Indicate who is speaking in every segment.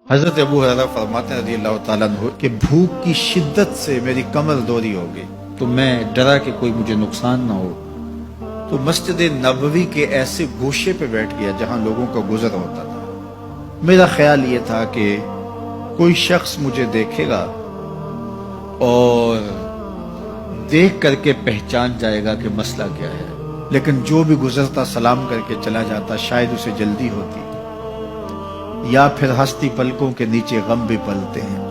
Speaker 1: حضرت ابو ہریرہ فرماتے ہیں رضی اللہ تعالیٰ عنہ کہ بھوک کی شدت سے میری کمر دوری ہو گئی تو میں ڈرا کہ کوئی مجھے نقصان نہ ہو، تو مسجد نبوی کے ایسے گوشے پہ بیٹھ گیا جہاں لوگوں کا گزر ہوتا تھا۔ میرا خیال یہ تھا کہ کوئی شخص مجھے دیکھے گا اور دیکھ کر کے پہچان جائے گا کہ مسئلہ کیا ہے، لیکن جو بھی گزرتا سلام کر کے چلا جاتا، شاید اسے جلدی ہوتی، یا پھر ہستی پلکوں کے نیچے غم بھی پلتے ہیں،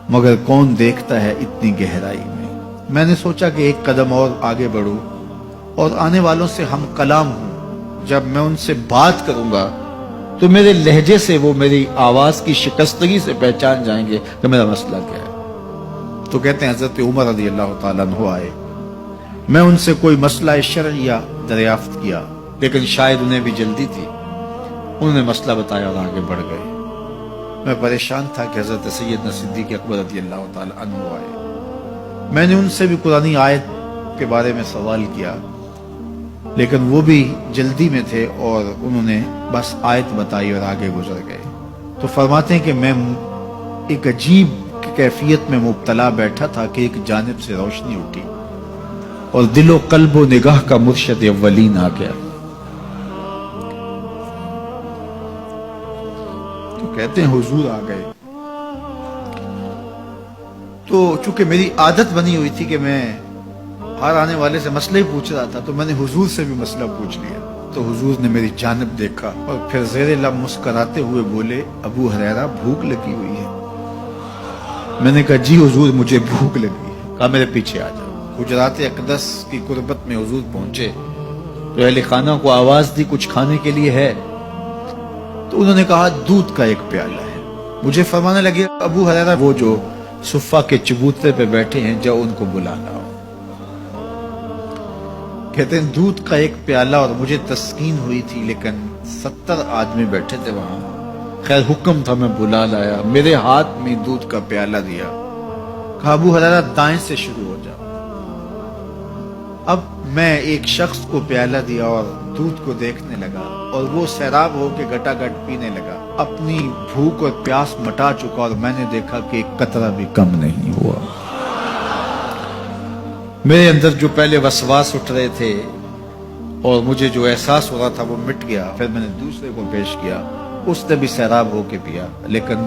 Speaker 1: مگر کون دیکھتا ہے اتنی گہرائی میں۔ میں نے سوچا کہ ایک قدم اور آگے بڑھوں اور آنے والوں سے ہم کلام ہوں، جب میں ان سے بات کروں گا تو میرے لہجے سے وہ میری آواز کی شکستگی سے پہچان جائیں گے کہ میرا مسئلہ کیا ہے۔ تو کہتے ہیں حضرت عمر رضی اللہ تعالیٰ عنہ آئے، میں ان سے کوئی مسئلہ شرعیہ دریافت کیا، لیکن شاید انہیں بھی جلدی تھی، انہوں نے مسئلہ بتایا اور آگے بڑھ گئے۔ میں پریشان تھا کہ حضرت سیدنا صدیق اکبر رضی اللہ تعالیٰ عنہ آئے۔ میں نے ان سے بھی قرآنی آیت کے بارے میں سوال کیا، لیکن وہ بھی جلدی میں تھے اور انہوں نے بس آیت بتائی اور آگے گزر گئے۔ تو فرماتے ہیں کہ میں ایک عجیب کیفیت میں مبتلا بیٹھا تھا کہ ایک جانب سے روشنی اٹھی اور دل و قلب و نگاہ کا مرشد اولین آ گیا۔ تو کہتے ہیں حضور آ گئے، تو چونکہ میری عادت بنی ہوئی تھی کہ میں ہر آنے والے سے مسئلہ ہی پوچھ رہا تھا، تو میں نے حضور سے بھی مسئلہ پوچھ لیا۔ تو حضور نے میری جانب دیکھا اور پھر زیر لب مسکراتے ہوئے بولے، ابو ہریرہ بھوک لگی ہوئی ہے؟ میں نے کہا جی حضور مجھے بھوک لگی ہے۔ کہا میرے پیچھے آ جاؤ۔ حجرات اقدس کی قربت میں حضور پہنچے تو اہل خانہ کو آواز دی کچھ کھانے کے لیے ہے؟ تو انہوں نے کہا دودھ کا ایک پیالہ ہے۔ مجھے فرمانے لگے ابو ہریرہ وہ جو صفہ کے چبوترے پہ بیٹھے ہیں جاؤ ان کو بلا لاؤ۔ کہتے ہیں دودھ کا ایک پیالہ، اور مجھے تسکین ہوئی تھی لیکن 70 آدمی بیٹھے تھے وہاں۔ خیر حکم تھا، میں بلا لایا، میرے ہاتھ میں دودھ کا پیالہ دیا، کہا ابو ہریرہ دائیں سے شروع ہو جاؤ۔ اب میں ایک شخص کو پیالہ دیا اور دودھ کو دیکھنے لگا، اور وہ سیراب ہو کے گٹا گٹ پینے لگا، اپنی بھوک اور پیاس مٹا چکا، اور میں نے دیکھا کہ ایک قطرہ بھی کم نہیں ہوا۔ میرے اندر جو پہلے وسواس اٹھ رہے تھے اور مجھے جو احساس ہو رہا تھا وہ مٹ گیا۔ پھر میں نے دوسرے کو پیش کیا، اس نے بھی سیراب ہو کے پیا، لیکن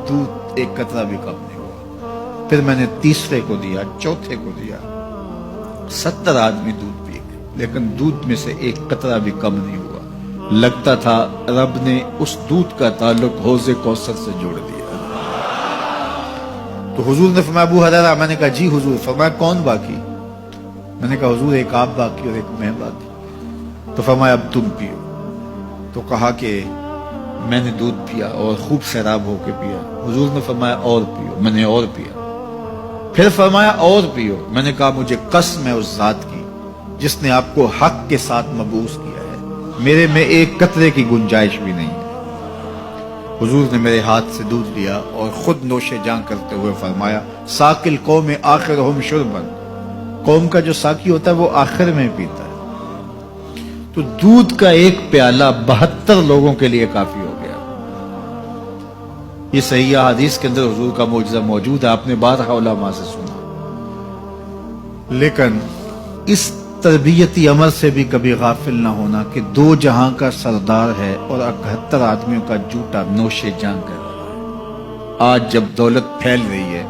Speaker 1: دودھ ایک قطرہ بھی کم نہیں ہوا۔ پھر میں نے تیسرے کو دیا، چوتھے کو دیا، 70 آدمی دودھ پی گئے، لیکن دودھ میں سے ایک قطرہ بھی کم نہیں ہوا۔ لگتا تھا رب نے اس دودھ کا تعلق حوض کوثر سے جوڑ دیا۔ تو حضور نے فرمایا ابو ہریرہ؟ میں نے کہا جی حضور۔ فرمایا کون باقی؟ میں نے کہا حضور ایک آپ باقی اور ایک میں باقی۔ تو فرمایا اب تم پیو۔ تو کہا کہ میں نے دودھ پیا اور خوب سیراب ہو کے پیا۔ حضور نے فرمایا اور پیو۔ میں نے اور پیا۔ پھر فرمایا اور پیو۔ میں نے کہا مجھے قسم ہے اس ذات کی جس نے آپ کو حق کے ساتھ مبعوث کیا ہے، میرے میں ایک قطرے کی گنجائش بھی نہیں ہے۔ حضور نے میرے ہاتھ سے دودھ لیا اور خود نوش جاں کرتے ہوئے فرمایا ساقی القوم آخرہم شربا، قوم کا جو ساقی ہوتا ہے وہ آخر میں پیتا ہے۔ تو دودھ کا ایک پیالہ 72 لوگوں کے لیے کافی ہو گیا۔ یہ صحیح حدیث کے اندر حضور کا معجزہ موجود ہے، آپ نے بارہا علماء سے سنا۔ لیکن اس تربیتی عمل سے بھی کبھی غافل نہ ہونا کہ 2 جہاں کا سردار ہے اور 71 آدمیوں کا جوٹا نوش جاں کر رہا ہے۔ آج جب دولت پھیل رہی ہے،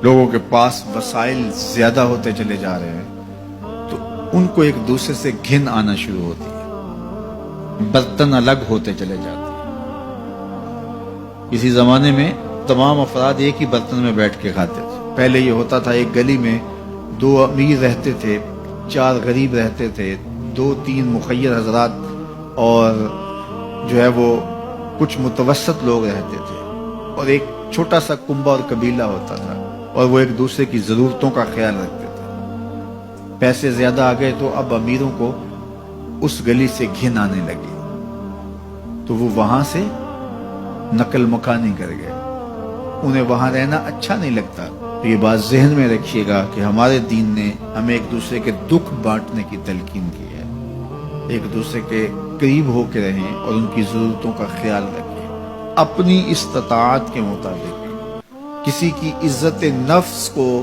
Speaker 1: لوگوں کے پاس وسائل زیادہ ہوتے چلے جا رہے ہیں، تو ان کو ایک دوسرے سے گھن آنا شروع ہوتی ہے، برتن الگ ہوتے چلے جاتے ہیں۔ اسی زمانے میں تمام افراد ایک ہی برتن میں بیٹھ کے کھاتے تھے۔ پہلے یہ ہوتا تھا ایک گلی میں 2 امیر رہتے تھے، 4 غریب رہتے تھے، 2-3 مخیر حضرات اور جو ہے وہ کچھ متوسط لوگ رہتے تھے، اور ایک چھوٹا سا کنبہ اور قبیلہ ہوتا تھا، اور وہ ایک دوسرے کی ضرورتوں کا خیال رکھتے تھے۔ پیسے زیادہ آ گئے تو اب امیروں کو اس گلی سے گھن آنے لگی، تو وہ وہاں سے نقل مکانی کر گئے، انہیں وہاں رہنا اچھا نہیں لگتا۔ تو یہ بات ذہن میں رکھیے گا کہ ہمارے دین نے ہمیں ایک دوسرے کے دکھ بانٹنے کی تلقین کی ہے، ایک دوسرے کے قریب ہو کے رہیں اور ان کی ضرورتوں کا خیال رکھیں۔ اپنی استطاعت کے مطابق کسی کی عزت نفس کو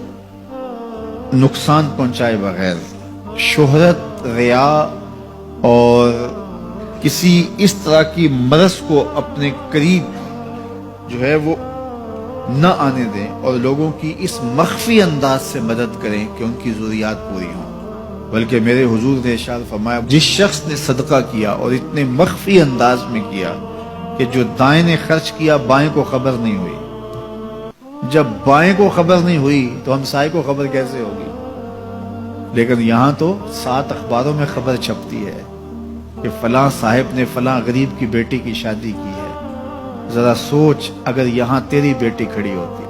Speaker 1: نقصان پہنچائے بغیر، شہرت، ریا اور کسی اس طرح کی مرض کو اپنے قریب جو ہے وہ نہ آنے دیں، اور لوگوں کی اس مخفی انداز سے مدد کریں کہ ان کی ضروریات پوری ہوں۔ بلکہ میرے حضور نے ارشاد فرمایا، جس شخص نے صدقہ کیا اور اتنے مخفی انداز میں کیا کہ جو دائیں نے خرچ کیا بائیں کو خبر نہیں ہوئی، جب بائیں کو خبر نہیں ہوئی تو ہمسائے کو خبر کیسے ہوگی؟ لیکن یہاں تو 7 اخباروں میں خبر چھپتی ہے کہ فلاں صاحب نے فلاں غریب کی بیٹی کی شادی کی ہے۔ ذرا سوچ، اگر یہاں تیری بیٹی کھڑی ہوتی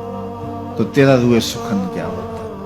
Speaker 1: تو تیرا روح سخن کیا ہوتا۔